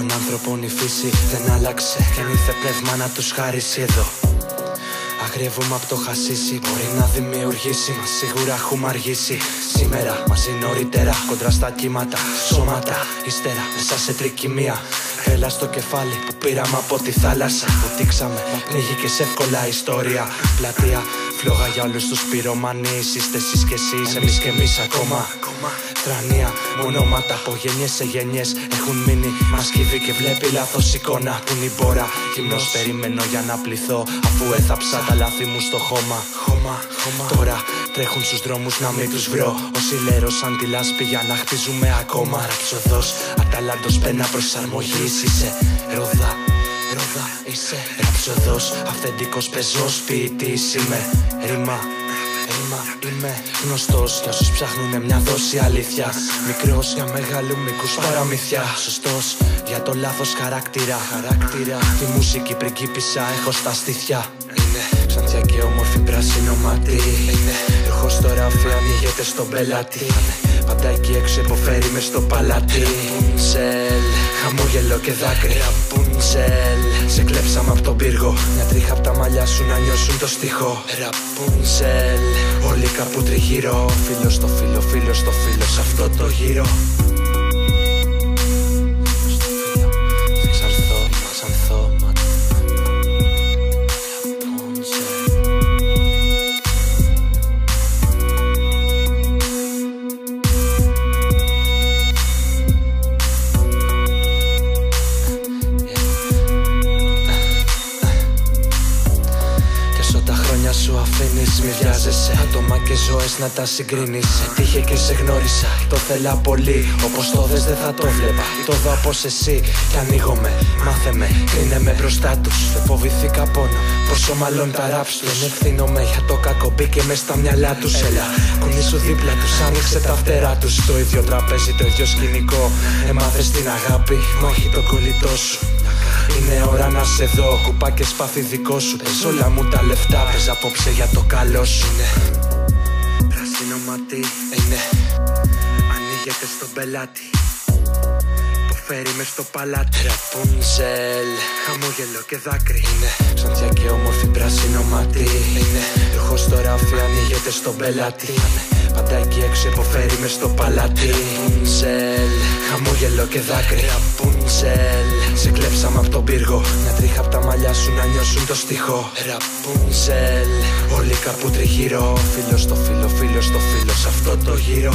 Των άνθρωπων η φύση δεν άλλαξε και αν ήρθε πνεύμα να τους χαρίσει εδώ. Αγριεύουμε απ' το χασίσι, μπορεί να δημιουργήσει, μα σίγουρα έχουμε αργήσει. Σήμερα μαζί νωρίτερα, κοντρά στα κύματα, σώματα, ύστερα μέσα σε τρικυμία. Έλα στο κεφάλι που πήραμε από τη θάλασσα, που τύξαμε, πνίγηκες εύκολα ιστορία. Πλατεία, φλόγα για όλους τους πυρομανείς. Είστε εσείς κι εσείς, εμείς κι εμείς ακόμα. Τρανία, μονόματα από γενιές σε γενιές έχουν μείνει. Μας κυβεί και βλέπει λάθος εικόνα. Που είναι η μπόρα, γυμνός περιμένω για να πληθώ, αφού έθαψα τα λάθη μου στο χώμα. Τώρα τρέχουν στους δρόμους να μην τους βρω. Όσοι λέρωσαν τη λάσπη για να χτίζουμε ακόμα. Ραψοδός, αταλάντος πένα προσαρμογής. Είσαι ρόδα, είσαι ραψοδός, αυθεντικός πεζός, ποιητής είμαι. Ρήμα, είμαι γνωστός για όσους ψάχνουνε μια δόση αλήθεια. Μικρός για μεγάλου μήκους παραμύθια. Σωστός για το λάθος χαρακτήρα. Τη μουσική πριγκίπισσα έχω στα στήθια. Είναι ξανθιά και όμορφη πράσινο μάτι. Είναι ροχός στο ράφι, ανοίγεται στον πελάτη. Πάντα εκεί έξω υποφέρει μες στο παλάτι. Ραπούντσελ, χαμόγελο και δάκρυ. Ραπούντσελ, σε κλέψαμε απ' τον πύργο. Μια τρίχα απ' τα μαλλιά σου να νιώσουν το στίχο. Ραπούντσελ, όλοι κάπου τριγύρω. Φίλο στο φίλο, φίλο στο φίλο, σε αυτό το γύρο. Σου αφήνεις, μη βιάζεσαι. Άτομα και ζωές να τα συγκρίνεις. Έτυχε και σε γνώρισα, το θέλα πολύ. Όπως το δες δεν θα το βλέπα, το δω από εσύ. Κι ανοίγομαι, μάθε με, κρίνε με μπροστά τους. Δεν φοβηθήκα πόνο, πόσο μάλλον τα ράψ τους. Δεν ευθύνομαι για το κακό μπήκε μες στα μυαλά τους. Έλα, κουνήσου δίπλα τους, άνοιξε τα φτερά τους. Το ίδιο τραπέζι, το ίδιο σκηνικό. Έμαθες την αγάπη, μα όχι το κολλητό σου. Είναι ώρα να σε δω, κουπά και σπάθη δικό σου. Πες όλα μου τα λεφτά, πες απόψε για το καλό σου. Είναι πράσινο ματί, είναι ανοίγεται στον πελάτη. Υποφέρει μες στο παλάτι. Ραπούντσελ, χαμόγελο και δάκρυ. Είναι ξανθιά και όμορφη πράσινο ματί. Είναι ροχός στο ράφι, ανοίγεται στον πελάτη. Πάντα εκεί έξω υποφέρει μες στο παλάτι. Ραπούντσελ, χαμόγελο και δάκρυ. Ραπούντσελ, σε κλέψαμε απ' τον πύργο. Μια τρίχα απ' τα μαλλιά σου να νιώσουν το στίχο. Ραπούντσελ, όλοι κάπου τριγύρω. Φίλο στο φίλο, φίλο στο φίλο, σε αυτό το γύρο.